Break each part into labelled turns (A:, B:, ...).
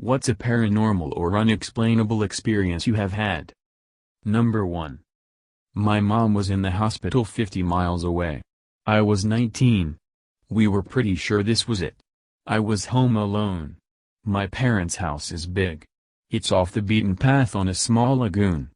A: What's a paranormal or unexplainable experience you have had? Number 1. My mom was in the hospital 50 miles away. I was 19. We were pretty sure this was it. I was home alone. My parents' house is big. It's off the beaten path on a small lagoon.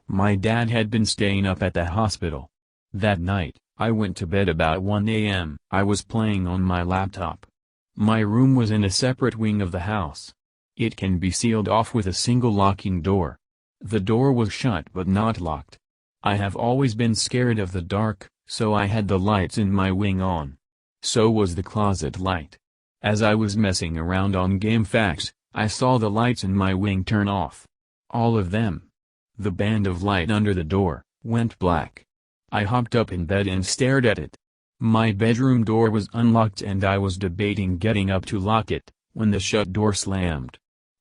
A: My dad had been staying up at the hospital. That night, I went to bed about 1 a.m. I was playing on my laptop. My room was in a separate wing of the house. It can be sealed off with a single locking door. The door was shut but not locked. I have always been scared of the dark, so I had the lights in my wing on. So was the closet light. As I was messing around on GameFAQs, I saw the lights in my wing turn off. All of them. The band of light under the door went black. I hopped up in bed and stared at it. My bedroom door was unlocked and I was debating getting up to lock it, when the shut door slammed.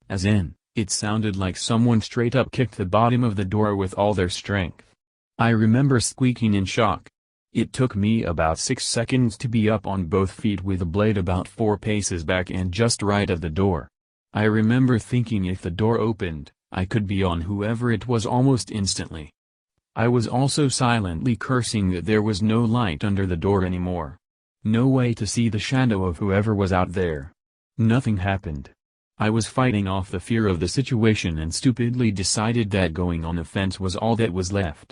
A: As in, it sounded like someone straight up kicked the bottom of the door with all their strength. I remember squeaking in shock. It took me about 6 seconds to be up on both feet with the blade about 4 paces back and just right at the door. I remember thinking if the door opened, I could be on whoever it was almost instantly. I was also silently cursing that there was no light under the door anymore. No way to see the shadow of whoever was out there. Nothing happened. I was fighting off the fear of the situation and stupidly decided that going on a fence was all that was left.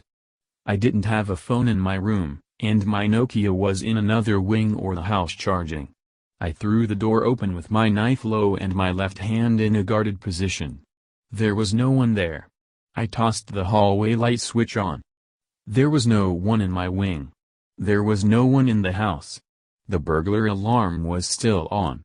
A: I didn't have a phone in my room, and my Nokia was in another wing or the house charging. I threw the door open with my knife low and my left hand in a guarded position. There was no one there. I tossed the hallway light switch on. There was no one in my wing. There was no one in the house. The burglar alarm was still on.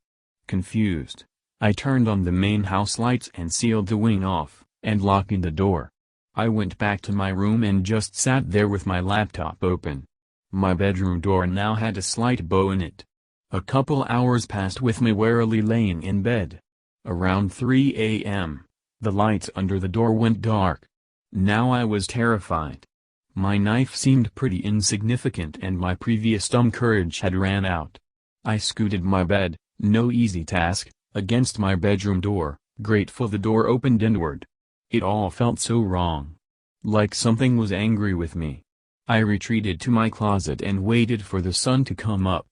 A: Confused, I turned on the main house lights and sealed the wing off, and locking the door. I went back to my room and just sat there with my laptop open. My bedroom door now had a slight bow in it. A couple hours passed with me warily laying in bed. Around 3 a.m., the lights under the door went dark. Now I was terrified. My knife seemed pretty insignificant and my previous dumb courage had ran out. I scooted my bed, no easy task, against my bedroom door, grateful the door opened inward. It all felt so wrong. Like something was angry with me. I retreated to my closet and waited for the sun to come up.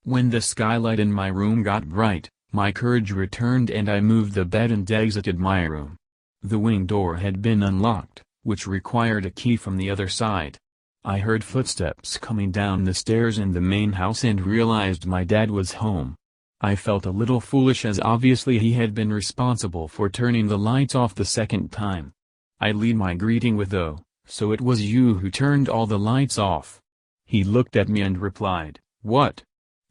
A: When the skylight in my room got bright, my courage returned and I moved the bed and exited my room. The wing door had been unlocked, which required a key from the other side. I heard footsteps coming down the stairs in the main house and realized my dad was home. I felt a little foolish as obviously he had been responsible for turning the lights off the second time. I lead my greeting with "Oh, so it was you who turned all the lights off?" He looked at me and replied, "What?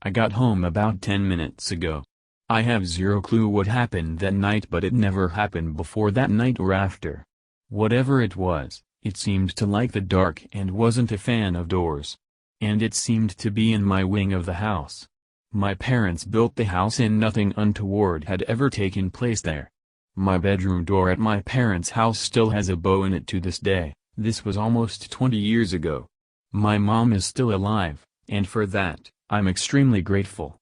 A: I got home about 10 minutes ago. I have zero clue what happened that night, but it never happened before that night or after. Whatever it was, it seemed to like the dark and wasn't a fan of doors. And it seemed to be in my wing of the house. My parents built the house and nothing untoward had ever taken place there. My bedroom door at my parents' house still has a bow in it to this day. This was almost 20 years ago. My mom is still alive, and for that, I'm extremely grateful."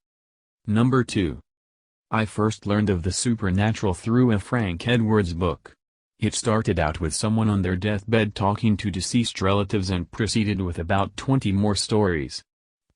A: Number 2. I first learned of the supernatural through a Frank Edwards book. It started out with someone on their deathbed talking to deceased relatives and proceeded with about 20 more stories.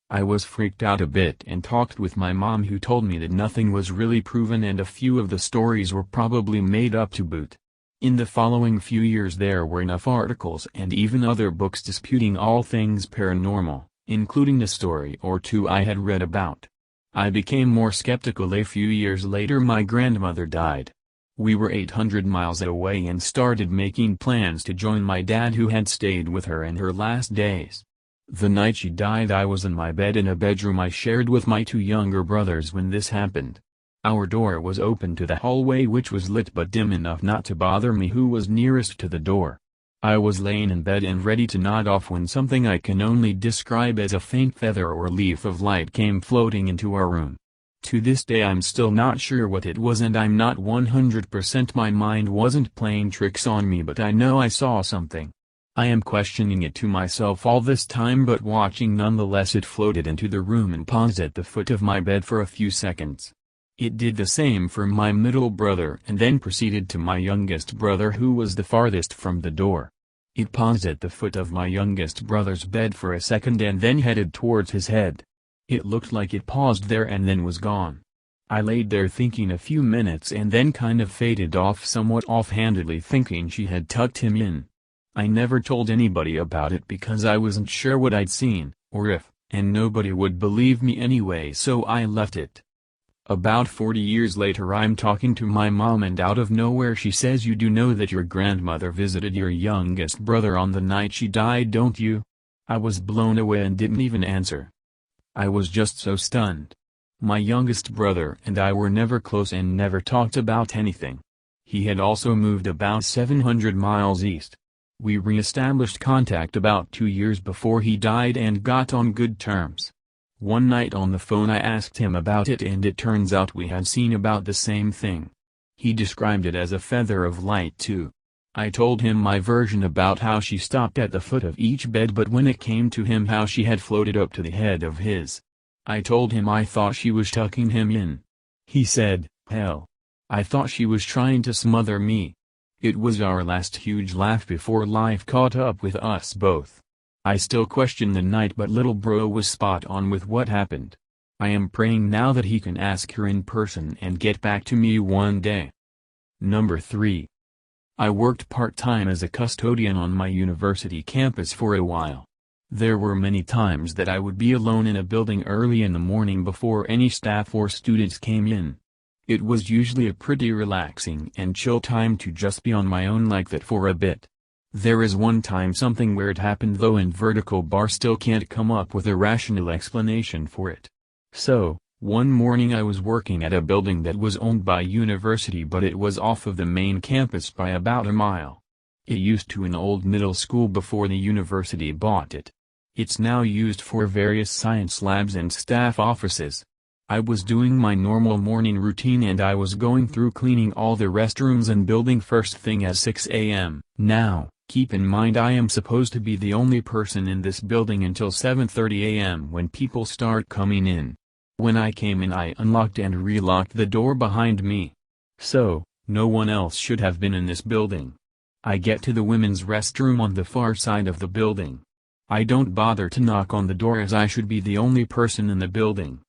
A: I was freaked out a bit and talked with my mom, who told me that nothing was really proven and a few of the stories were probably made up to boot. In the following few years there were enough articles and even other books disputing all things paranormal, including the story or two I had read about. I became more skeptical. A few years later my grandmother died. We were 800 miles away and started making plans to join my dad, who had stayed with her in her last days. The night she died I was in my bed in a bedroom I shared with my 2 younger brothers when this happened. Our door was open to the hallway, which was lit but dim enough not to bother me, who was nearest to the door. I was laying in bed and ready to nod off when something I can only describe as a faint feather or leaf of light came floating into our room. To this day I'm still not sure what it was, and I'm not 100% my mind wasn't playing tricks on me, but I know I saw something. I am questioning it to myself all this time, but watching nonetheless. It floated into the room and paused at the foot of my bed for a few seconds. It did the same for my middle brother and then proceeded to my youngest brother who was the farthest from the door. It paused at the foot of my youngest brother's bed for a second and then headed towards his head. It looked like it paused there and then was gone. I laid there thinking a few minutes and then kind of faded off somewhat offhandedly thinking she had tucked him in. I never told anybody about it because I wasn't sure what I'd seen, or if, and nobody would believe me anyway, so I left it. About 40 years later I'm talking to my mom and out of nowhere she says, "You do know that your grandmother visited your youngest brother on the night she died, don't you?" I was blown away and didn't even answer. I was just so stunned. My youngest brother and I were never close and never talked about anything. He had also moved about 700 miles east. We re-established contact about 2 years before he died and got on good terms. One night on the phone I asked him about it and it turns out we had seen about the same thing. He described it as a feather of light too. I told him my version about how she stopped at the foot of each bed, but when it came to him how she had floated up to the head of his. I told him I thought she was tucking him in. He said, "Hell. I thought she was trying to smother me." It was our last huge laugh before life caught up with us both. I still question the night, but little bro was spot on with what happened. I am praying now that he can ask her in person and get back to me one day. Number 3. I worked part-time as a custodian on my university campus for a while. There were many times that I would be alone in a building early in the morning before any staff or students came in. It was usually a pretty relaxing and chill time to just be on my own like that for a bit. There is one time something weird happened though, and Vertical Bar still can't come up with a rational explanation for it. So, one morning I was working at a building that was owned by university, but it was off of the main campus by about a mile. It used to an old middle school before the university bought it. It's now used for various science labs and staff offices. I was doing my normal morning routine and I was going through cleaning all the restrooms and building first thing at 6 a.m. Now, keep in mind I am supposed to be the only person in this building until 7:30 a.m. when people start coming in. When I came in I unlocked and relocked the door behind me. So, no one else should have been in this building. I get to the women's restroom on the far side of the building. I don't bother to knock on the door as I should be the only person in the building.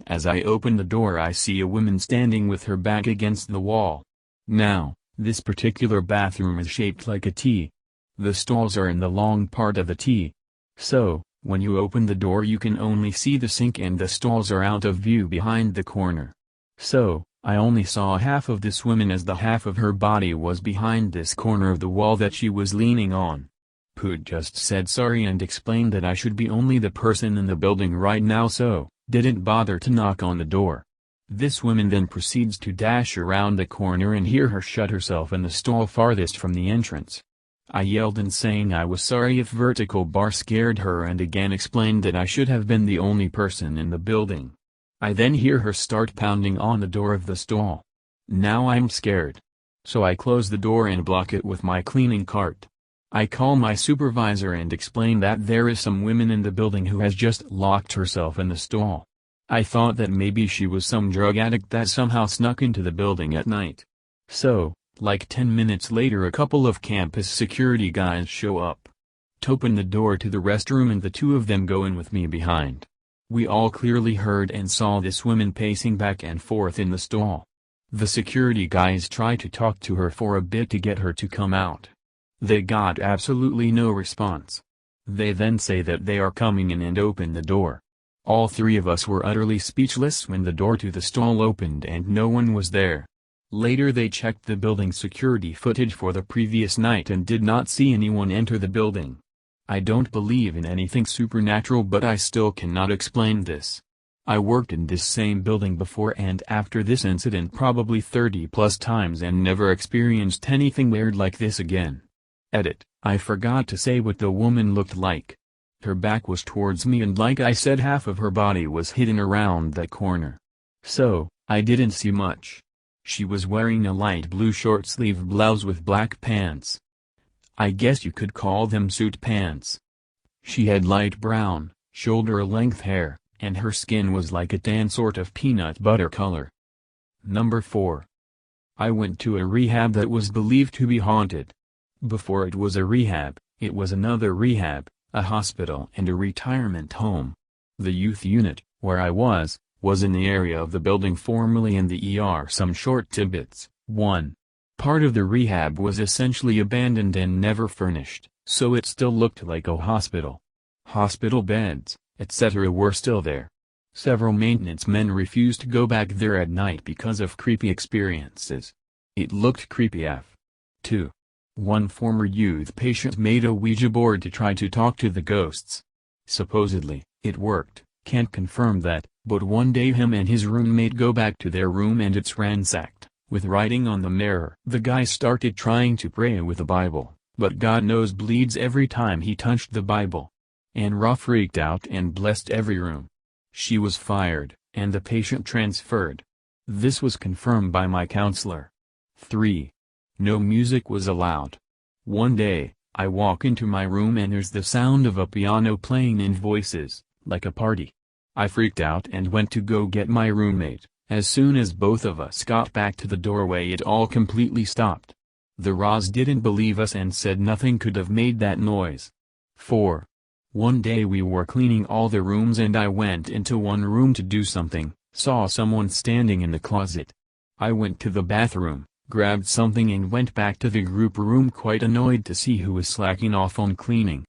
A: As I open the door I see a woman standing with her back against the wall. Now, this particular bathroom is shaped like a T. The stalls are in the long part of the T. So, when you open the door you can only see the sink and the stalls are out of view behind the corner. So, I only saw half of this woman as the half of her body was behind this corner of the wall that she was leaning on. Poot just said sorry and explained that I should be only the person in the building right now, so didn't bother to knock on the door. This woman then proceeds to dash around the corner and hear her shut herself in the stall farthest from the entrance. I yelled and saying I was sorry if Vertical Bar scared her and again explained that I should have been the only person in the building. I then hear her start pounding on the door of the stall. Now I'm scared. So I close the door and block it with my cleaning cart. I call my supervisor and explain that there is some woman in the building who has just locked herself in the stall. I thought that maybe she was some drug addict that somehow snuck into the building at night. So, like 10 minutes later a couple of campus security guys show up. Open the door to the restroom and the two of them go in with me behind. We all clearly heard and saw this woman pacing back and forth in the stall. The security guys try to talk to her for a bit to get her to come out. They got absolutely no response. They then say that they are coming in and open the door. All three of us were utterly speechless when the door to the stall opened and no one was there. Later they checked the building security footage for the previous night and did not see anyone enter the building. I don't believe in anything supernatural, but I still cannot explain this. I worked in this same building before and after this incident probably 30 plus times and never experienced anything weird like this again. Edit, I forgot to say what the woman looked like. Her back was towards me and like I said half of her body was hidden around that corner. So, I didn't see much. She was wearing a light blue short-sleeve blouse with black pants. I guess you could call them suit pants. She had light brown, shoulder-length hair, and her skin was like a tan sort of peanut butter color. Number 4. I went to a rehab that was believed to be haunted. Before it was a rehab, it was another rehab, a hospital and a retirement home. The youth unit, where I was in the area of the building formerly in the ER. Some short tidbits. 1. Part of the rehab was essentially abandoned and never furnished, so it still looked like a hospital. Hospital beds, etc. were still there. Several maintenance men refused to go back there at night because of creepy experiences. It looked creepy AF. 2. One former youth patient made a Ouija board to try to talk to the ghosts. Supposedly, it worked, can't confirm that, but one day him and his roommate go back to their room and it's ransacked, with writing on the mirror. The guy started trying to pray with the Bible, but God knows bleeds every time he touched the Bible. And Ra freaked out and blessed every room. She was fired, and the patient transferred. This was confirmed by my counselor. 3. No music was allowed. One day, I walk into my room and there's the sound of a piano playing in voices, like a party. I freaked out and went to go get my roommate. As soon as both of us got back to the doorway, it all completely stopped. The Ras didn't believe us and said nothing could have made that noise. 4. One day we were cleaning all the rooms and I went into one room to do something, saw someone standing in the closet. I went to the bathroom, grabbed something and went back to the group room quite annoyed to see who was slacking off on cleaning.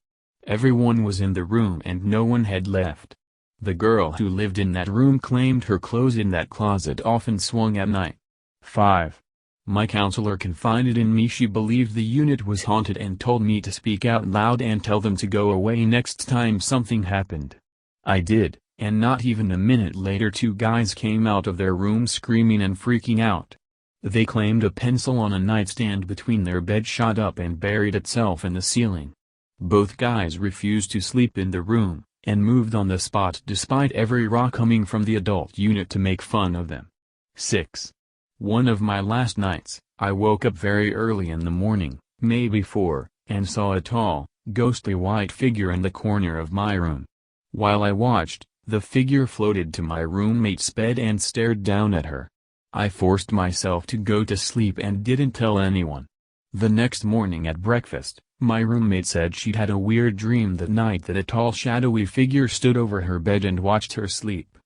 A: Everyone was in the room and no one had left. The girl who lived in that room claimed her clothes in that closet often swung at night. 5. My counselor confided in me she believed the unit was haunted and told me to speak out loud and tell them to go away next time something happened. I did, and not even a minute later 2 guys came out of their room screaming and freaking out. They claimed a pencil on a nightstand between their bed shot up and buried itself in the ceiling. Both guys refused to sleep in the room, and moved on the spot despite every Ra coming from the adult unit to make fun of them. 6. One of my last nights, I woke up very early in the morning, maybe 4, and saw a tall, ghostly white figure in the corner of my room. While I watched, the figure floated to my roommate's bed and stared down at her. I forced myself to go to sleep and didn't tell anyone. The next morning at breakfast, my roommate said she'd had a weird dream that night that a tall shadowy figure stood over her bed and watched her sleep.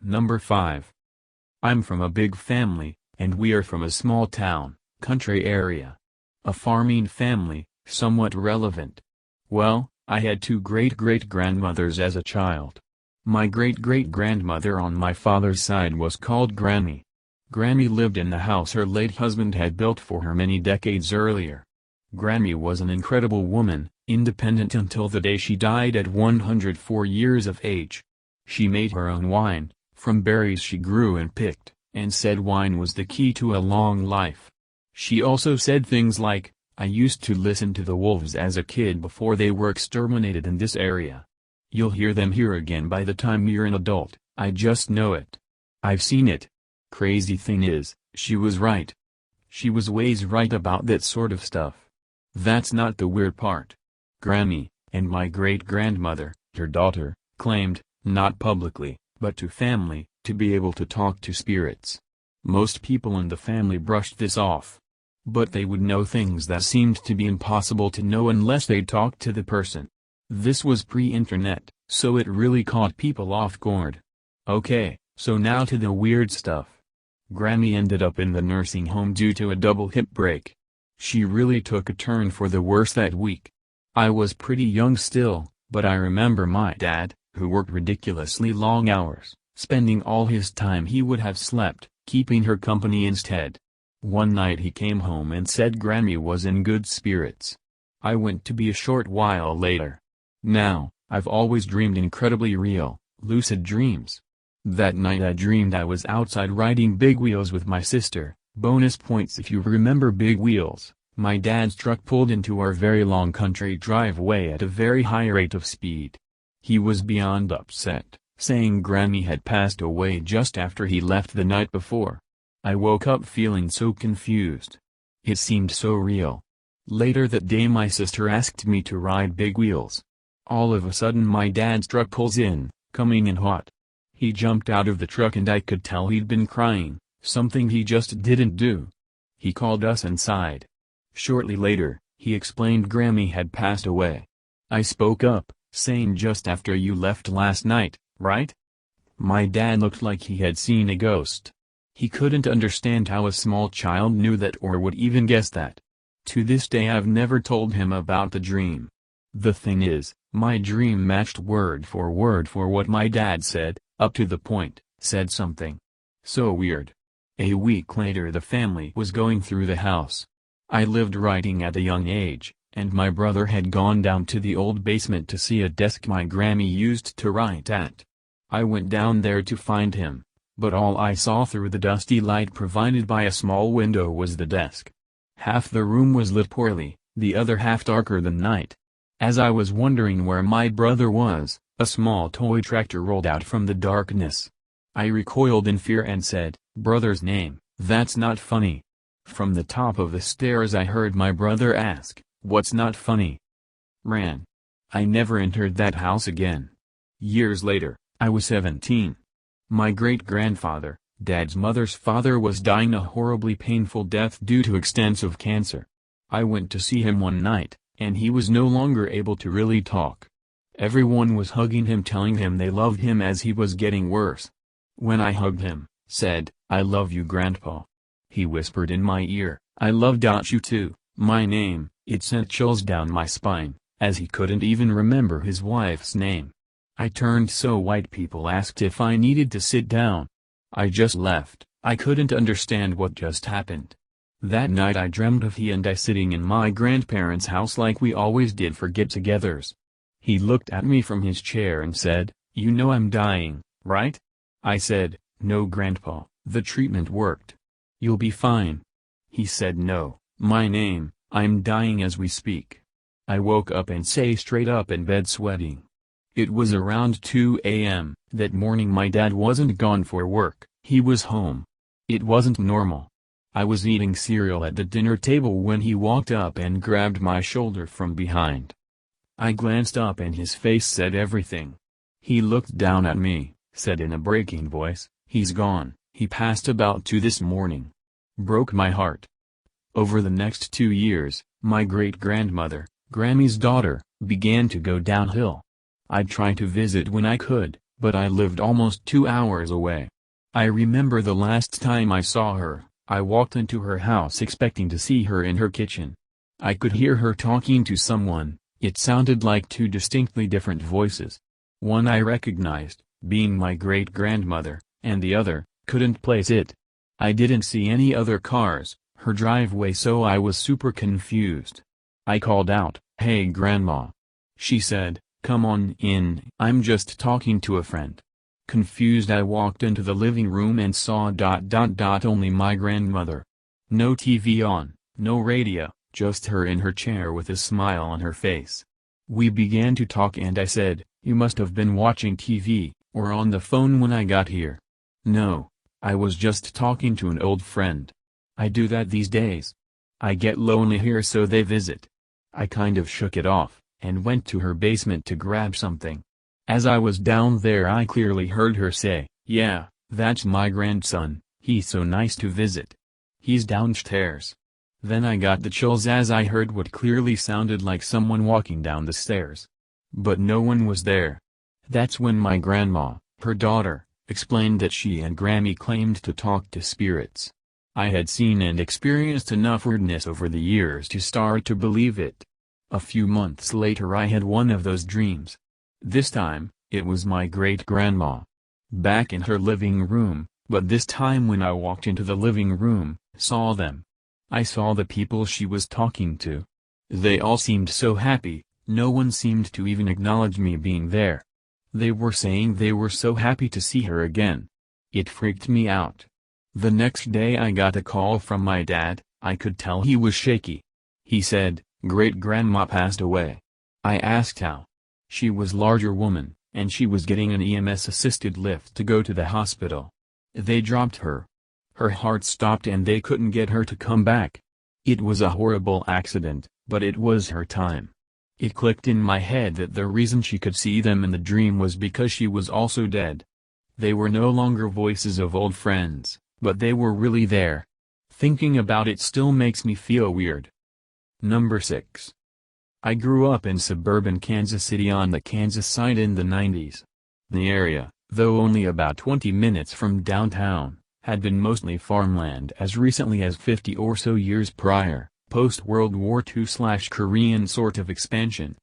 A: Number 5. I'm from a big family, and we are from a small town, country area. A farming family, somewhat relevant. Well, I had 2 great-great-grandmothers as a child. My great-great-grandmother on my father's side was called Granny. Granny lived in the house her late husband had built for her many decades earlier. Granny was an incredible woman, independent until the day she died at 104 years of age. She made her own wine, from berries she grew and picked, and said wine was the key to a long life. She also said things like, "I used to listen to the wolves as a kid before they were exterminated in this area. You'll hear them here again by the time you're an adult, I just know it. I've seen it." Crazy thing is, she was right. She was ways right about that sort of stuff. That's not the weird part. Granny, and my great-grandmother, her daughter, claimed, not publicly, but to family, to be able to talk to spirits. Most people in the family brushed this off. But they would know things that seemed to be impossible to know unless they talked to the person. This was pre-internet, so it really caught people off guard. Okay, so now to the weird stuff. Granny ended up in the nursing home due to a double hip break. She really took a turn for the worse that week. I was pretty young still, but I remember my dad, who worked ridiculously long hours, spending all his time he would have slept, keeping her company instead. One night he came home and said Granny was in good spirits. I went to be a short while later. Now, I've always dreamed incredibly real, lucid dreams. That night I dreamed I was outside riding big wheels with my sister. Bonus points if you remember big wheels. My dad's truck pulled into our very long country driveway at a very high rate of speed. He was beyond upset, saying Granny had passed away just after he left the night before. I woke up feeling so confused. It seemed so real. Later that day my sister asked me to ride big wheels. All of a sudden my dad's truck pulls in, coming in hot. He jumped out of the truck and I could tell he'd been crying, something he just didn't do. He called us inside. Shortly later, he explained Grammy had passed away. I spoke up, saying just after you left last night, right? My dad looked like he had seen a ghost. He couldn't understand how a small child knew that or would even guess that. To this day I've never told him about the dream. The thing is, my dream matched word for what my dad said, up to the point, said something so weird. A week later the family was going through the house. I lived writing at a young age, and my brother had gone down to the old basement to see a desk my Grammy used to write at. I went down there to find him, but all I saw through the dusty light provided by a small window was the desk. Half the room was lit poorly, the other half darker than night. As I was wondering where my brother was, a small toy tractor rolled out from the darkness. I recoiled in fear and said, "Brother's name, that's not funny." From the top of the stairs I heard my brother ask, "What's not funny?" Ran. I never entered that house again. Years later, I was 17. My great-grandfather, Dad's mother's father, was dying a horribly painful death due to extensive cancer. I went to see him one night, and he was no longer able to really talk. Everyone was hugging him, telling him they loved him as he was getting worse. When I hugged him, said, "I love you, Grandpa," he whispered in my ear, "I love you too," my name. It sent chills down my spine, as he couldn't even remember his wife's name. I turned so white people asked if I needed to sit down. I just left. I couldn't understand what just happened. That night I dreamt of he and I sitting in my grandparents' house like we always did for get-togethers. He looked at me from his chair and said, "You know I'm dying, right?" I said, "No, Grandpa, the treatment worked. You'll be fine." He said, "No, my name, I'm dying as we speak." I woke up and sat straight up in bed sweating. It was around 2 a.m. That morning. My dad wasn't gone for work, he was home. It wasn't normal. I was eating cereal at the dinner table when he walked up and grabbed my shoulder from behind. I glanced up and his face said everything. He looked down at me, said in a breaking voice, "He's gone, he passed about 2 this morning." Broke my heart. Over the next 2 years, my great-grandmother, Grammy's daughter, began to go downhill. I'd try to visit when I could, but I lived almost 2 hours away. I remember the last time I saw her, I walked into her house expecting to see her in her kitchen. I could hear her talking to someone. It sounded like 2 distinctly different voices. One I recognized, being my great-grandmother, and the other, couldn't place it. I didn't see any other cars, her driveway, so I was super confused. I called out, "Hey Grandma." She said, "Come on in, I'm just talking to a friend." Confused I walked into the living room and saw only my grandmother. No TV on, no radio, just her in her chair with a smile on her face. We began to talk and I said, "You must have been watching TV, or on the phone when I got here." "No, I was just talking to an old friend. I do that these days. I get lonely here so they visit." I kind of shook it off, and went to her basement to grab something. As I was down there I clearly heard her say, "Yeah, that's my grandson, he's so nice to visit. He's downstairs." Then I got the chills as I heard what clearly sounded like someone walking down the stairs. But no one was there. That's when my grandma, her daughter, explained that she and Grammy claimed to talk to spirits. I had seen and experienced enough weirdness over the years to start to believe it. A few months later I had one of those dreams. This time, it was my great-grandma. Back in her living room, but this time when I walked into the living room, saw them. I saw the people she was talking to. They all seemed so happy, no one seemed to even acknowledge me being there. They were saying they were so happy to see her again. It freaked me out. The next day I got a call from my dad. I could tell he was shaky. He said, "Great-grandma passed away." I asked how. She was a larger woman, and she was getting an EMS-assisted lift to go to the hospital. They dropped her. Her heart stopped and they couldn't get her to come back. It was a horrible accident, but it was her time. It clicked in my head that the reason she could see them in the dream was because she was also dead. They were no longer voices of old friends, but they were really there. Thinking about it still makes me feel weird. Number 6. I grew up in suburban Kansas City on the Kansas side in the 90s. The area, though only about 20 minutes from downtown, had been mostly farmland as recently as 50 or so years prior, post-World War II/Korean sort of expansion.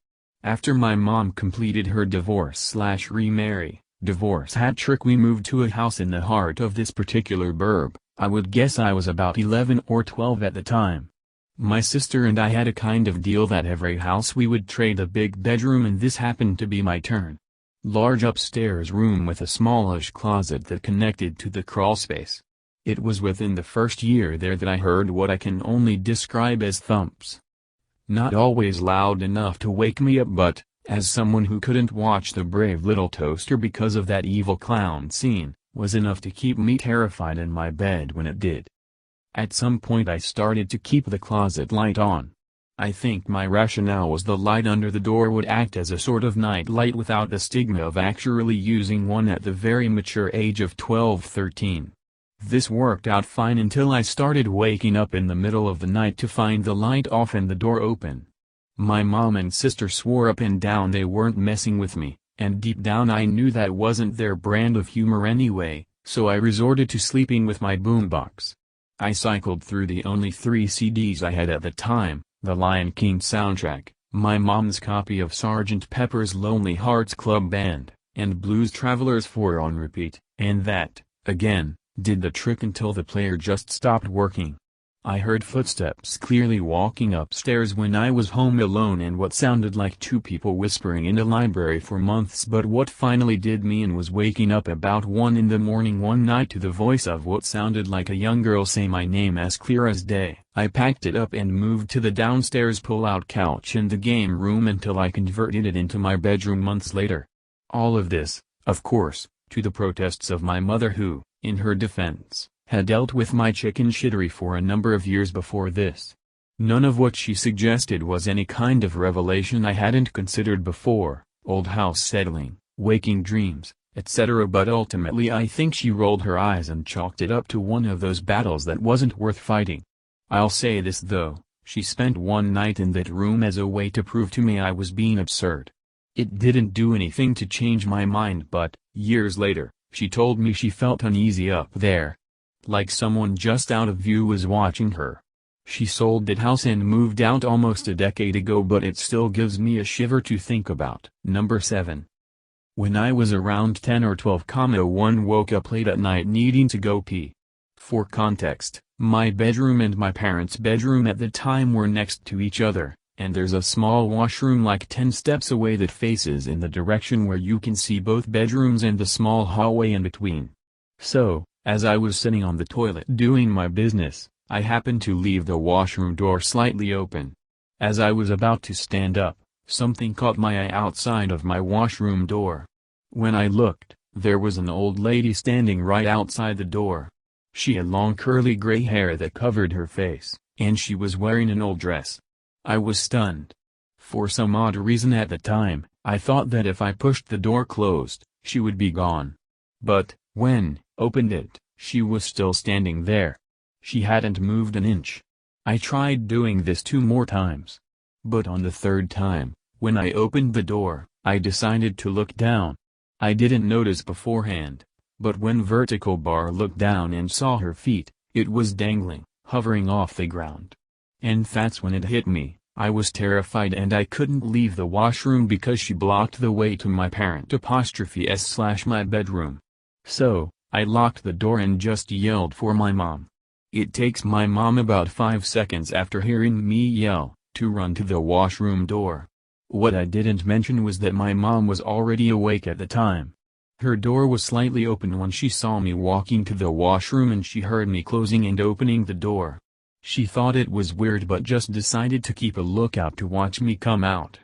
A: After my mom completed her divorce/remarry, divorce hat trick, we moved to a house in the heart of this particular burb. I would guess I was about 11 or 12 at the time. My sister and I had a kind of deal that every house we would trade a big bedroom, and this happened to be my turn. Large upstairs room with a smallish closet that connected to the crawlspace. It was within the first year there that I heard what I can only describe as thumps. Not always loud enough to wake me up, but, as someone who couldn't watch The Brave Little Toaster because of that evil clown scene, was enough to keep me terrified in my bed when it did. At some point I started to keep the closet light on. I think my rationale was the light under the door would act as a sort of night light without the stigma of actually using one at the very mature age of 12-13. This worked out fine until I started waking up in the middle of the night to find the light off and the door open. My mom and sister swore up and down they weren't messing with me, and deep down I knew that wasn't their brand of humor anyway, so I resorted to sleeping with my boombox. I cycled through the only 3 CDs I had at the time, the Lion King soundtrack, my mom's copy of Sgt. Pepper's Lonely Hearts Club Band, and Blues Travelers 4 on repeat, and that, again, did the trick until the player just stopped working. I heard footsteps clearly walking upstairs when I was home alone and what sounded like 2 people whispering in the library for months, but what finally did me in was waking up about 1 in the morning one night to the voice of what sounded like a young girl say my name as clear as day. I packed it up and moved to the downstairs pull-out couch in the game room until I converted it into my bedroom months later. All of this, of course, to the protests of my mother who, in her defense, had dealt with my chicken shittery for a number of years before this. None of what she suggested was any kind of revelation I hadn't considered before, old house settling, waking dreams, etc. But ultimately I think she rolled her eyes and chalked it up to one of those battles that wasn't worth fighting. I'll say this though, she spent one night in that room as a way to prove to me I was being absurd. It didn't do anything to change my mind, but, years later, she told me she felt uneasy up there. Like someone just out of view was watching her. She sold that house and moved out almost a decade ago, but it still gives me a shiver to think about. Number 7. When I was around 10 or 12, one woke up late at night needing to go pee. For context, my bedroom and my parents' bedroom at the time were next to each other, and there's a small washroom like 10 steps away that faces in the direction where you can see both bedrooms and the small hallway in between. So, as I was sitting on the toilet doing my business, I happened to leave the washroom door slightly open. As I was about to stand up, something caught my eye outside of my washroom door. When I looked, there was an old lady standing right outside the door. She had long curly gray hair that covered her face, and she was wearing an old dress. I was stunned. For some odd reason at the time, I thought that if I pushed the door closed, she would be gone. But, when opened it, she was still standing there. She hadn't moved an inch. I tried doing this 2 more times. But on the 3rd time, when I opened the door, I decided to look down. I didn't notice beforehand, but when Vertical Bar looked down and saw her feet, it was dangling, hovering off the ground. And that's when it hit me. I was terrified and I couldn't leave the washroom because she blocked the way to my parent''s/my bedroom. So, I locked the door and just yelled for my mom. It takes my mom about 5 seconds after hearing me yell, to run to the washroom door. What I didn't mention was that my mom was already awake at the time. Her door was slightly open when she saw me walking to the washroom and she heard me closing and opening the door. She thought it was weird but just decided to keep a lookout to watch me come out.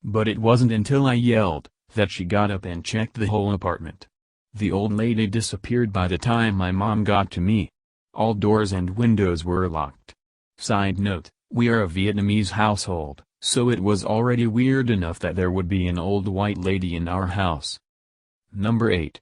A: But it wasn't until I yelled, that she got up and checked the whole apartment. The old lady disappeared by the time my mom got to me. All doors and windows were locked. Side note, we are a Vietnamese household, so it was already weird enough that there would be an old white lady in our house. Number 8.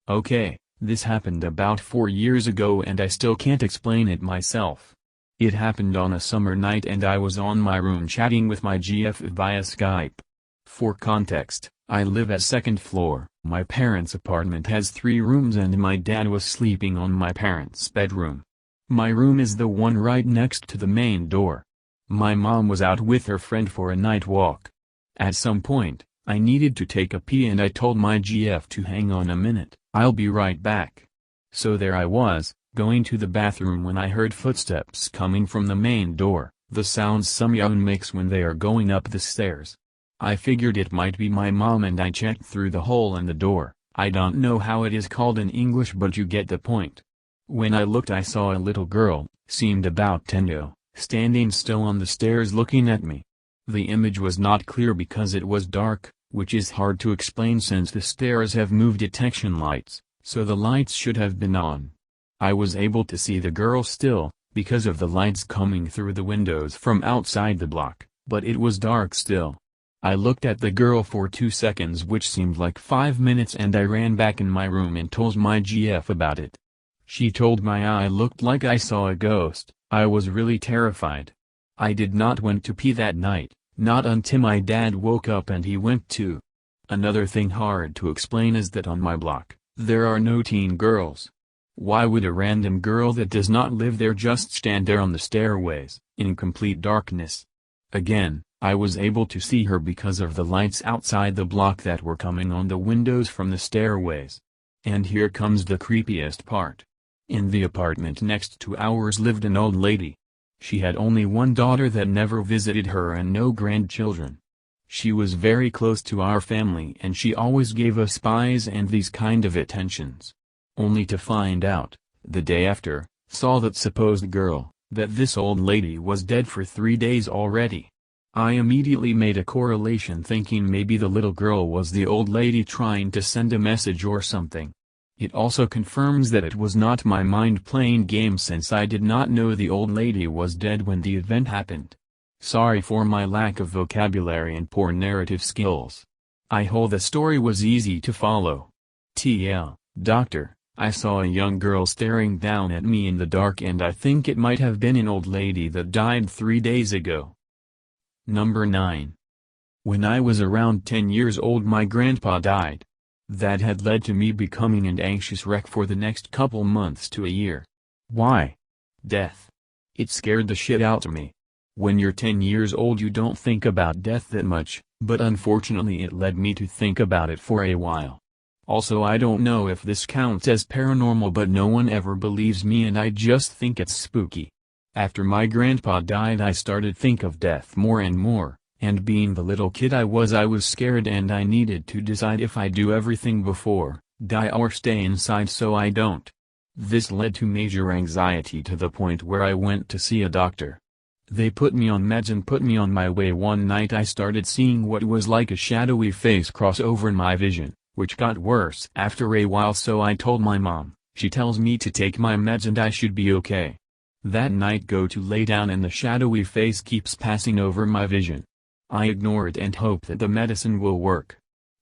A: Okay, This happened about 4 years ago and I still can't explain it myself. It happened on a summer night and I was on my room chatting with my GF via Skype. For context, I live at second floor. My parents' apartment has 3 rooms and my dad was sleeping on my parents' bedroom. My room is the one right next to the main door. My mom was out with her friend for a night walk. At some point, I needed to take a pee and I told my GF to hang on a minute, I'll be right back. So there I was, going to the bathroom when I heard footsteps coming from the main door, the sounds some young makes when they are going up the stairs. I figured it might be my mom and I checked through the hole in the door. I don't know how it is called in English but you get the point. When I looked I saw a little girl, seemed about 10, standing still on the stairs looking at me. The image was not clear because it was dark, which is hard to explain since the stairs have move detection lights, so the lights should have been on. I was able to see the girl still, because of the lights coming through the windows from outside the block, but it was dark still. I looked at the girl for 2 seconds which seemed like 5 minutes and I ran back in my room and told my GF about it. She told me I looked like I saw a ghost. I was really terrified. I did not went to pee that night, not until my dad woke up and he went too. Another thing hard to explain is that on my block, there are no teen girls. Why would a random girl that does not live there just stand there on the stairways, in complete darkness? Again, I was able to see her because of the lights outside the block that were coming on the windows from the stairways. And here comes the creepiest part. In the apartment next to ours lived an old lady. She had only one daughter that never visited her and no grandchildren. She was very close to our family and she always gave us pies and these kind of attentions. Only to find out, the day after, saw that supposed girl, that this old lady was dead for 3 days already. I immediately made a correlation thinking maybe the little girl was the old lady trying to send a message or something. It also confirms that it was not my mind playing games since I did not know the old lady was dead when the event happened. Sorry for my lack of vocabulary and poor narrative skills. I hope the story was easy to follow. TL, Doctor, I saw a young girl staring down at me in the dark and I think it might have been an old lady that died 3 days ago. Number 9. When I was around 10 years old my grandpa died. That had led to me becoming an anxious wreck for the next couple months to a year. Why? Death. It scared the shit out of me. When you're 10 years old you don't think about death that much, but unfortunately it led me to think about it for a while. Also I don't know if this counts as paranormal but no one ever believes me and I just think it's spooky. After my grandpa died I started think of death more and more. And being the little kid I was scared and I needed to decide if I do everything before, die or stay inside so I don't. This led to major anxiety to the point where I went to see a doctor. They put me on meds and put me on my way. One night I started seeing what was like a shadowy face cross over my vision, which got worse after a while so I told my mom. She tells me to take my meds and I should be okay. That night go to lay down and the shadowy face keeps passing over my vision. I ignore it and hope that the medicine will work.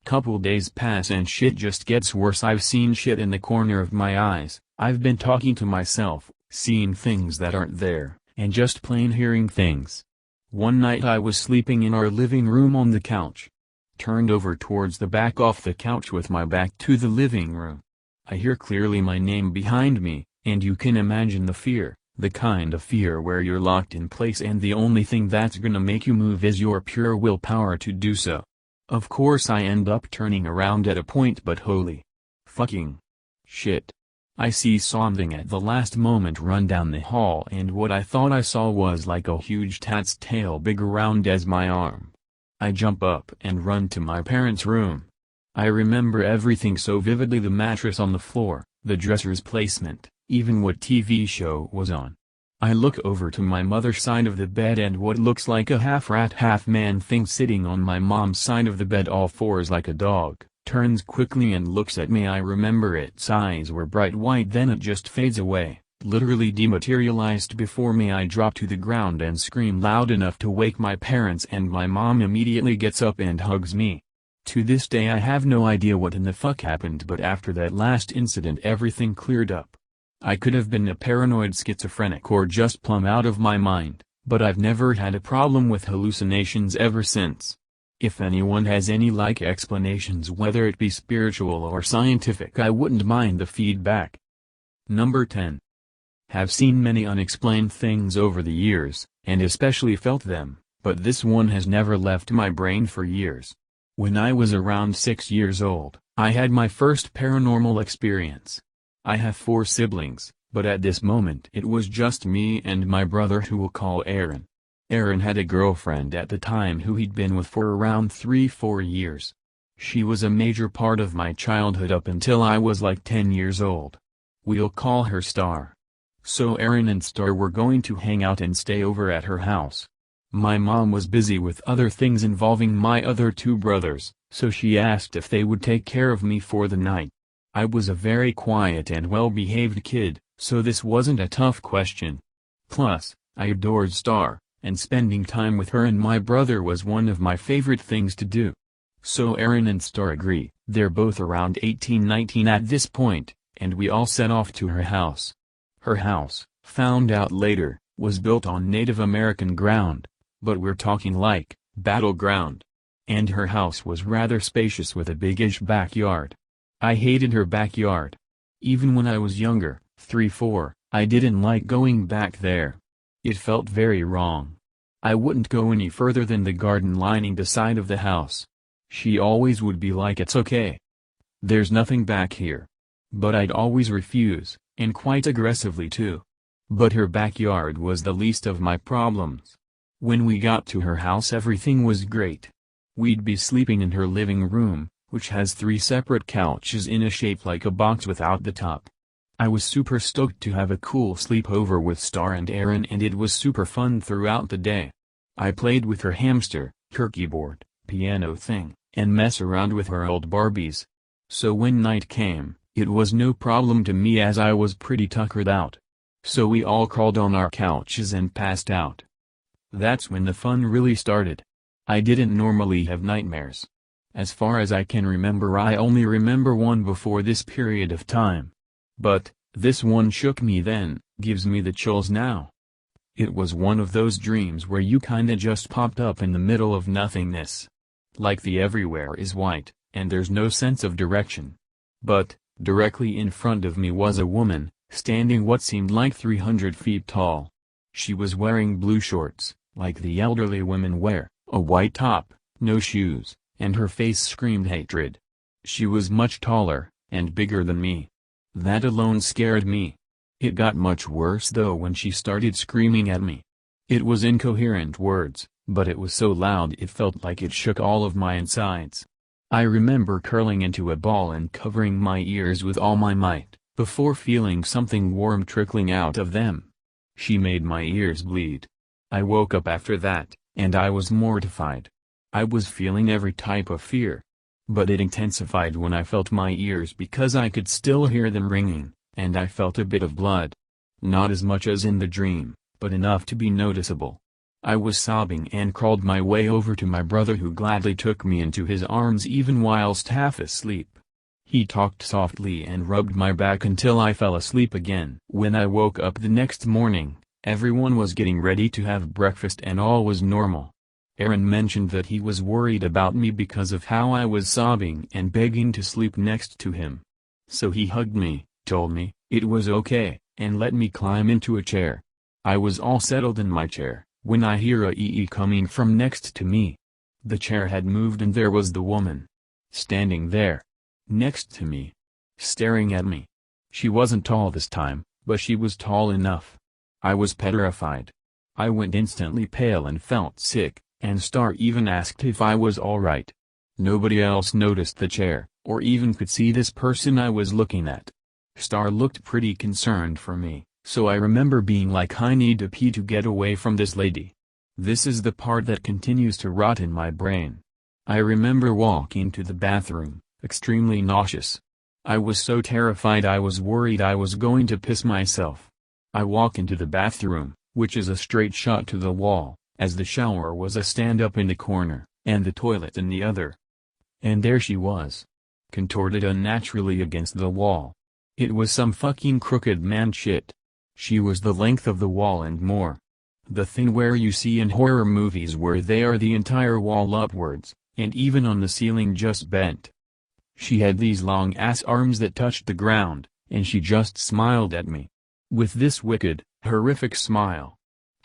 A: Couple days pass and shit just gets worse. I've seen shit in the corner of my eyes, I've been talking to myself, seeing things that aren't there, and just plain hearing things. One night I was sleeping in our living room on the couch. Turned over towards the back off the couch with my back to the living room. I hear clearly my name behind me, and you can imagine the fear. The kind of fear where you're locked in place and the only thing that's gonna make you move is your pure willpower to do so. Of course I end up turning around at a point but holy fucking shit. I see something at the last moment run down the hall and what I thought I saw was like a huge cat's tail big around as my arm. I jump up and run to my parents' room. I remember everything so vividly, the mattress on the floor, the dresser's placement. Even what TV show was on. I look over to my mother's side of the bed and what looks like a half rat half man thing sitting on my mom's side of the bed all fours like a dog, turns quickly and looks at me. I remember its eyes were bright white then it just fades away, literally dematerialized before me. I drop to the ground and scream loud enough to wake my parents and my mom immediately gets up and hugs me. To this day I have no idea what in the fuck happened, but after that last incident everything cleared up. I could have been a paranoid schizophrenic or just plumb out of my mind, but I've never had a problem with hallucinations ever since. If anyone has any explanations, whether it be spiritual or scientific, I wouldn't mind the feedback. Number 10. Have seen many unexplained things over the years, and especially felt them, but this one has never left my brain for years. When I was around 6 years old, I had my first paranormal experience. I have 4 siblings, but at this moment it was just me and my brother, who we'll call Aaron. Aaron had a girlfriend at the time who he'd been with for around 3-4 years. She was a major part of my childhood up until I was like 10 years old. We'll call her Star. So Aaron and Star were going to hang out and stay over at her house. My mom was busy with other things involving my other 2 brothers, so she asked if they would take care of me for the night. I was a very quiet and well-behaved kid, so this wasn't a tough question. Plus, I adored Star, and spending time with her and my brother was one of my favorite things to do. So Aaron and Star agree. They're both around 18-19 at this point, and we all set off to her house. Her house, found out later, was built on Native American ground, but we're talking like battleground. And her house was rather spacious with a big-ish backyard. I hated her backyard. Even when I was younger, 3-4, I didn't like going back there. It felt very wrong. I wouldn't go any further than the garden lining the side of the house. She always would be like, "It's okay. There's nothing back here." But I'd always refuse, and quite aggressively too. But her backyard was the least of my problems. When we got to her house everything was great. We'd be sleeping in her living room, which has 3 separate couches in a shape like a box without the top. I was super stoked to have a cool sleepover with Star and Aaron, and it was super fun throughout the day. I played with her hamster, her keyboard, piano thing, and mess around with her old Barbies. So when night came, it was no problem to me as I was pretty tuckered out. So we all crawled on our couches and passed out. That's when the fun really started. I didn't normally have nightmares. As far as I can remember, I only remember one before this period of time. But, this one shook me then, gives me the chills now. It was one of those dreams where you kinda just popped up in the middle of nothingness. Like the everywhere is white, and there's no sense of direction. But, directly in front of me was a woman, standing what seemed like 300 feet tall. She was wearing blue shorts, like the elderly women wear, a white top, no shoes, and her face screamed hatred. She was much taller, and bigger than me. That alone scared me. It got much worse though when she started screaming at me. It was incoherent words, but it was so loud it felt like it shook all of my insides. I remember curling into a ball and covering my ears with all my might, before feeling something warm trickling out of them. She made my ears bleed. I woke up after that, and I was mortified. I was feeling every type of fear. But it intensified when I felt my ears because I could still hear them ringing, and I felt a bit of blood. Not as much as in the dream, but enough to be noticeable. I was sobbing and crawled my way over to my brother, who gladly took me into his arms even whilst half asleep. He talked softly and rubbed my back until I fell asleep again. When I woke up the next morning, everyone was getting ready to have breakfast and all was normal. Aaron mentioned that he was worried about me because of how I was sobbing and begging to sleep next to him. So he hugged me, told me it was okay, and let me climb into a chair. I was all settled in my chair, when I hear a ee coming from next to me. The chair had moved and there was the woman. Standing there. Next to me. Staring at me. She wasn't tall this time, but she was tall enough. I was petrified. I went instantly pale and felt sick, and Star even asked if I was alright. Nobody else noticed the chair, or even could see this person I was looking at. Star looked pretty concerned for me, so I remember being like, I need to pee to get away from this lady. This is the part that continues to rot in my brain. I remember walking to the bathroom, extremely nauseous. I was so terrified I was worried I was going to piss myself. I walk into the bathroom, which is a straight shot to the wall, as the shower was a stand-up in the corner, and the toilet in the other. And there she was, contorted unnaturally against the wall. It was some fucking crooked man shit. She was the length of the wall and more. The thing where you see in horror movies where they are the entire wall upwards, and even on the ceiling just bent. She had these long ass arms that touched the ground, and she just smiled at me. With this wicked, horrific smile.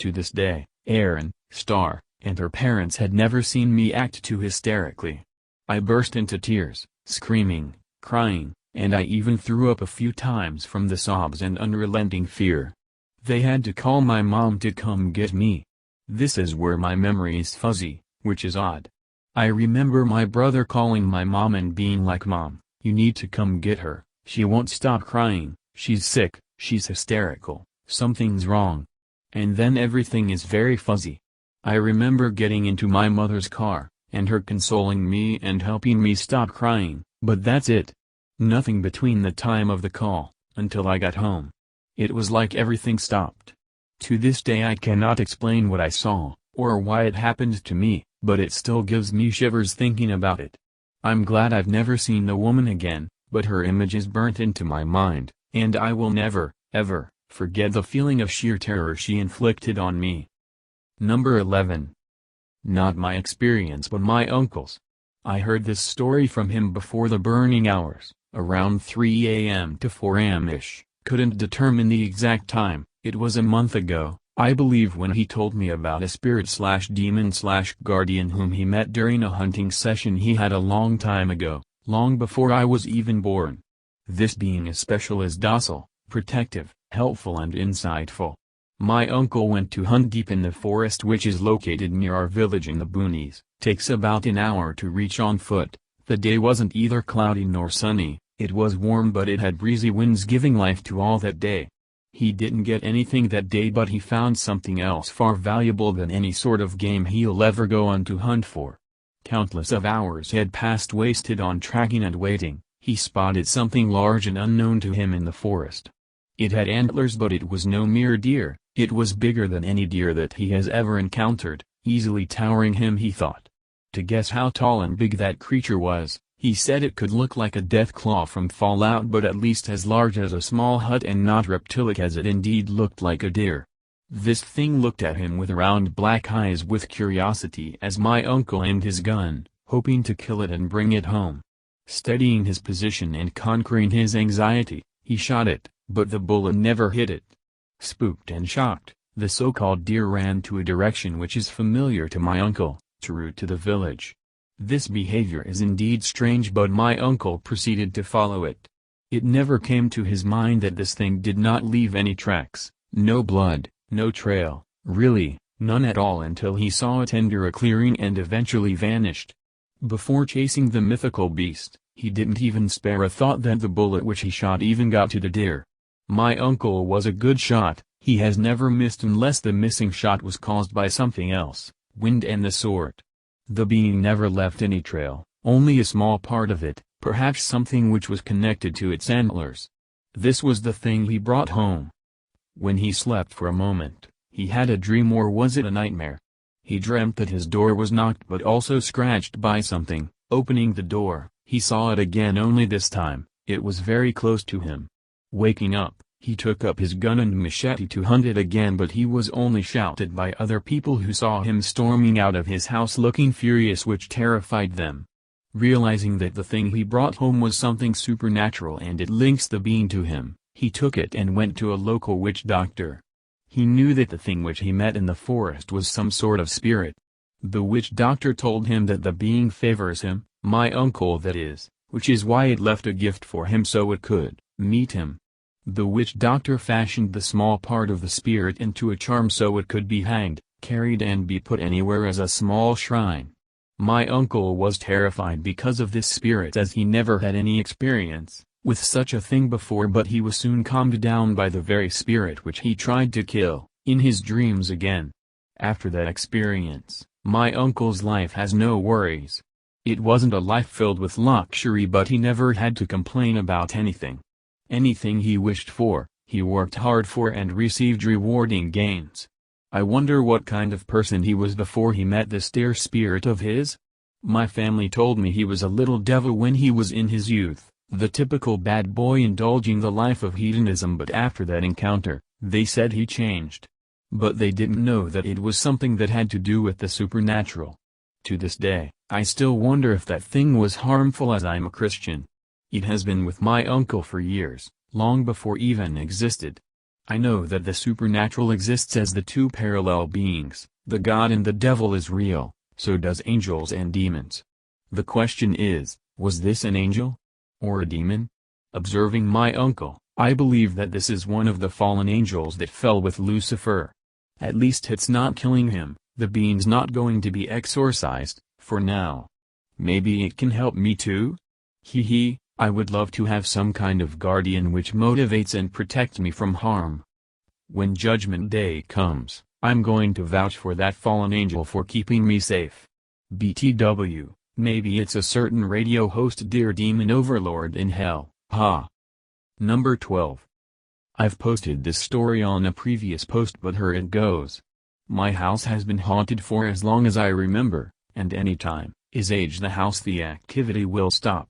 A: To this day, Aaron, Star, and her parents had never seen me act too hysterically. I burst into tears, screaming, crying, and I even threw up a few times from the sobs and unrelenting fear. They had to call my mom to come get me. This is where my memory is fuzzy, which is odd. I remember my brother calling my mom and being like, "Mom, you need to come get her, she won't stop crying, she's sick, she's hysterical, something's wrong." And then everything is very fuzzy. I remember getting into my mother's car, and her consoling me and helping me stop crying, but that's it. Nothing between the time of the call, until I got home. It was like everything stopped. To this day I cannot explain what I saw, or why it happened to me, but it still gives me shivers thinking about it. I'm glad I've never seen the woman again, but her image is burnt into my mind, and I will never, ever, forget the feeling of sheer terror she inflicted on me. Number 11. Not my experience but my uncle's. I heard this story from him before the burning hours, around 3 a.m. to 4 a.m.-ish, couldn't determine the exact time. It was a month ago, I believe, when he told me about a spirit/demon/guardian whom he met during a hunting session he had a long time ago, long before I was even born. This being especial is docile, protective, helpful and insightful. My uncle went to hunt deep in the forest which is located near our village in the boonies. Takes about an hour to reach on foot. The day wasn't either cloudy nor sunny, it was warm but it had breezy winds giving life to all that day. He didn't get anything that day but he found something else far valuable than any sort of game he'll ever go on to hunt for. Countless of hours had passed wasted on tracking and waiting. He spotted something large and unknown to him in the forest. It had antlers but it was no mere deer, it was bigger than any deer that he has ever encountered, easily towering him he thought. To guess how tall and big that creature was, he said it could look like a death claw from Fallout but at least as large as a small hut and not reptilic as it indeed looked like a deer. This thing looked at him with round black eyes with curiosity as my uncle aimed his gun, hoping to kill it and bring it home. Steadying his position and conquering his anxiety, he shot it, but the bullet never hit it. Spooked and shocked, the so-called deer ran to a direction which is familiar to my uncle, true to the village. This behavior is indeed strange but my uncle proceeded to follow it. It never came to his mind that this thing did not leave any tracks, no blood, no trail, really, none at all until he saw it enter a clearing and eventually vanished. Before chasing the mythical beast, he didn't even spare a thought that the bullet which he shot even got to the deer. My uncle was a good shot, he has never missed unless the missing shot was caused by something else, wind and the sort. The being never left any trail, only a small part of it, perhaps something which was connected to its antlers. This was the thing he brought home. When he slept for a moment, he had a dream, or was it a nightmare? He dreamt that his door was knocked but also scratched by something. Opening the door, he saw it again, only this time, it was very close to him. Waking up, he took up his gun and machete to hunt it again, but he was only shouted by other people who saw him storming out of his house looking furious, which terrified them. Realizing that the thing he brought home was something supernatural and it links the being to him, he took it and went to a local witch doctor. He knew that the thing which he met in the forest was some sort of spirit. The witch doctor told him that the being favors him, my uncle that is, which is why it left a gift for him so it could meet him. The witch doctor fashioned the small part of the spirit into a charm so it could be hanged, carried and be put anywhere as a small shrine. My uncle was terrified because of this spirit as he never had any experience with such a thing before, but he was soon calmed down by the very spirit which he tried to kill, in his dreams again. After that experience, my uncle's life has no worries. It wasn't a life filled with luxury, but he never had to complain about anything. Anything he wished for, he worked hard for and received rewarding gains. I wonder what kind of person he was before he met this deer spirit of his? My family told me he was a little devil when he was in his youth, the typical bad boy indulging the life of hedonism, but after that encounter, they said he changed. But they didn't know that it was something that had to do with the supernatural. To this day, I still wonder if that thing was harmful, as I'm a Christian. It has been with my uncle for years, long before even existed. I know that the supernatural exists as the two parallel beings, the God and the devil is real, so does angels and demons. The question is, was this an angel? Or a demon? Observing my uncle, I believe that this is one of the fallen angels that fell with Lucifer. At least it's not killing him, the being's not going to be exorcised, for now. Maybe it can help me too? Hee, I would love to have some kind of guardian which motivates and protects me from harm. When Judgment Day comes, I'm going to vouch for that fallen angel for keeping me safe. BTW, maybe it's a certain radio host, dear demon overlord in hell, ha. Number 12. I've posted this story on a previous post, but here it goes. My house has been haunted for as long as I remember, and anytime is age the house the activity will stop.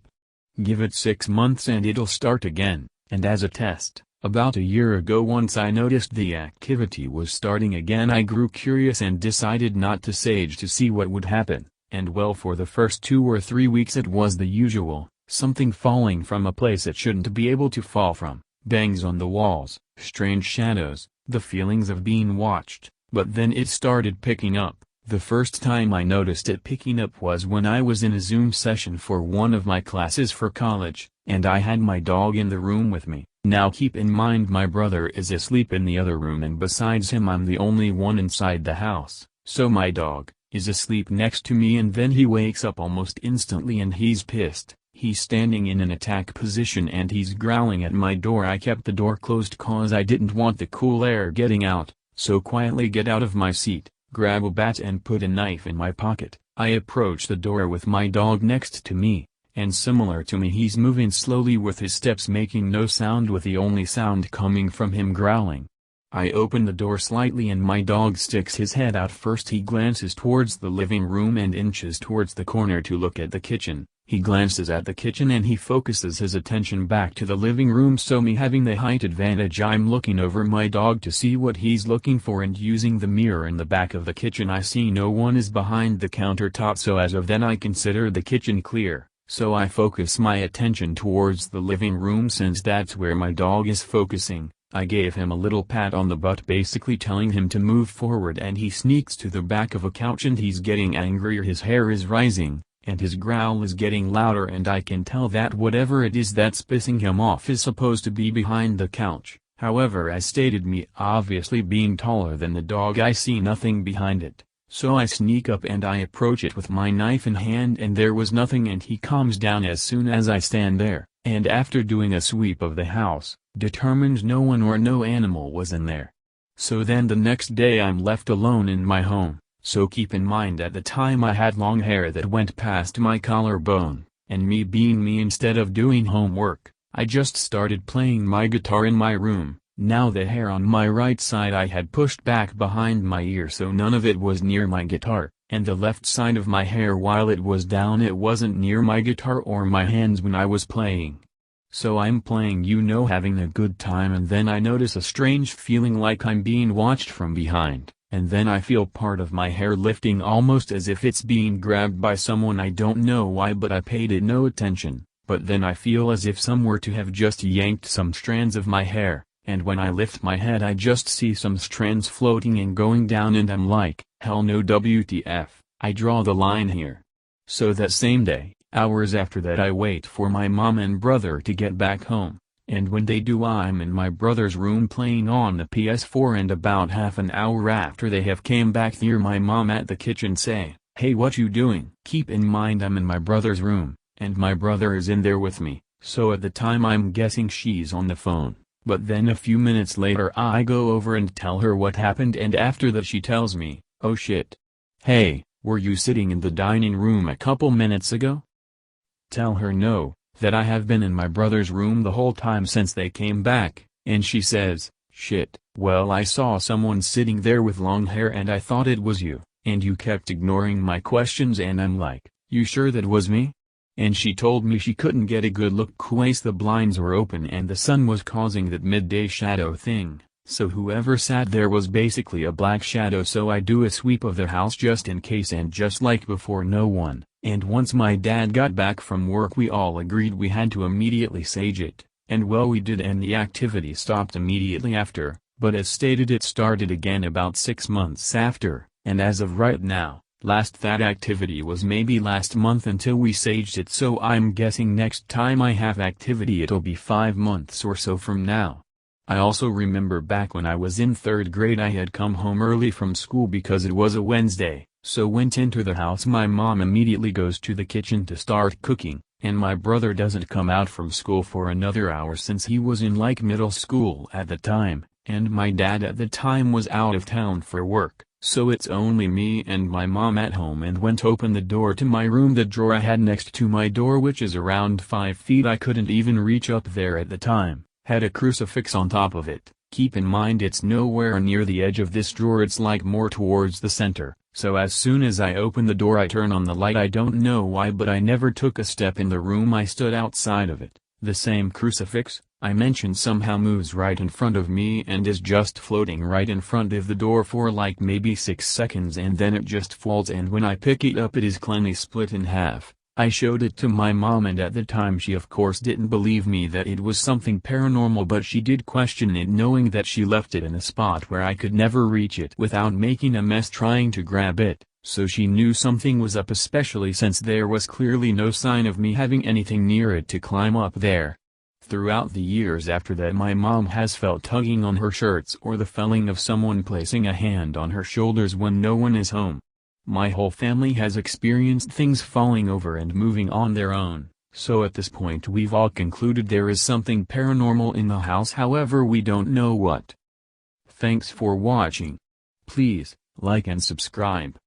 A: Give it 6 months and it'll start again, and as a test, about a year ago once I noticed the activity was starting again, I grew curious and decided not to sage to see what would happen, and well, for the first 2 or 3 weeks it was the usual, something falling from a place it shouldn't be able to fall from, bangs on the walls, strange shadows, the feelings of being watched, but then it started picking up. The first time I noticed it picking up was when I was in a Zoom session for one of my classes for college, and I had my dog in the room with me. Now keep in mind my brother is asleep in the other room, and besides him I'm the only one inside the house, so my dog is asleep next to me, and then he wakes up almost instantly and he's pissed. He's standing in an attack position and he's growling at my door. I kept the door closed cause I didn't want the cool air getting out, so quietly get out of my seat, grab a bat and put a knife in my pocket. I approach the door with my dog next to me, and similar to me he's moving slowly with his steps making no sound, with the only sound coming from him growling. I open the door slightly and my dog sticks his head out. First he glances towards the living room and inches towards the corner to look at the kitchen. He glances at the kitchen and he focuses his attention back to the living room, so me having the height advantage I'm looking over my dog to see what he's looking for, and using the mirror in the back of the kitchen I see no one is behind the countertop, so as of then I consider the kitchen clear, so I focus my attention towards the living room since that's where my dog is focusing. I gave him a little pat on the butt, basically telling him to move forward, and he sneaks to the back of a couch and he's getting angrier, his hair is rising, and his growl is getting louder, and I can tell that whatever it is that's pissing him off is supposed to be behind the couch. However, as stated, me obviously being taller than the dog, I see nothing behind it, so I sneak up and I approach it with my knife in hand, and there was nothing, and he calms down as soon as I stand there, and after doing a sweep of the house, determines no one or no animal was in there. So then the next day I'm left alone in my home. So keep in mind at the time I had long hair that went past my collarbone, and me being me, instead of doing homework, I just started playing my guitar in my room. Now the hair on my right side I had pushed back behind my ear so none of it was near my guitar, and the left side of my hair, while it was down, it wasn't near my guitar or my hands when I was playing. So I'm playing, having a good time, and then I notice a strange feeling like I'm being watched from behind. And then I feel part of my hair lifting, almost as if it's being grabbed by someone. I don't know why, but I paid it no attention, but then I feel as if some were to have just yanked some strands of my hair, and when I lift my head I just see some strands floating and going down, and I'm like, hell no, WTF, I draw the line here. So that same day, hours after that, I wait for my mom and brother to get back home. And when they do, I'm in my brother's room playing on the PS4, and about half an hour after they have came back, hear my mom at the kitchen say, "Hey, what you doing?" Keep in mind I'm in my brother's room, and my brother is in there with me, so at the time I'm guessing she's on the phone, but then a few minutes later I go over and tell her what happened, and after that she tells me, "Oh shit. Hey, were you sitting in the dining room a couple minutes ago?" Tell her no, that I have been in my brother's room the whole time since they came back, and she says, "Shit, well, I saw someone sitting there with long hair and I thought it was you, and you kept ignoring my questions," and I'm like, "You sure that was me?" And she told me she couldn't get a good look 'cause the blinds were open and the sun was causing that midday shadow thing, so whoever sat there was basically a black shadow. So I do a sweep of the house just in case, and just like before, no one. And once my dad got back from work we all agreed we had to immediately sage it, and well we did, and the activity stopped immediately after, but as stated it started again about 6 months after, and as of right now, that activity was maybe last month until we saged it, so I'm guessing next time I have activity it'll be 5 months or so from now. I also remember back when I was in 3rd grade I had come home early from school because it was a Wednesday. So went into the house. My mom immediately goes to the kitchen to start cooking, and my brother doesn't come out from school for another hour since he was in like middle school at the time, and my dad at the time was out of town for work, so it's only me and my mom at home. And went open the door to my room. The drawer I had next to my door, which is around 5 feet, I couldn't even reach up there at the time, had a crucifix on top of it. Keep in mind it's nowhere near the edge of this drawer, it's like more towards the center. So as soon as I open the door I turn on the light. I don't know why, but I never took a step in the room. I stood outside of it. The same crucifix, I mentioned, somehow moves right in front of me and is just floating right in front of the door for like maybe 6 seconds, and then it just falls, and when I pick it up it is cleanly split in half. I showed it to my mom, and at the time she of course didn't believe me that it was something paranormal, but she did question it, knowing that she left it in a spot where I could never reach it without making a mess trying to grab it, so she knew something was up, especially since there was clearly no sign of me having anything near it to climb up there. Throughout the years after that my mom has felt tugging on her shirts or the feeling of someone placing a hand on her shoulders when no one is home. My whole family has experienced things falling over and moving on their own, so at this point we've all concluded there is something paranormal in the house, however we don't know what. Thanks for watching. Please, like and subscribe.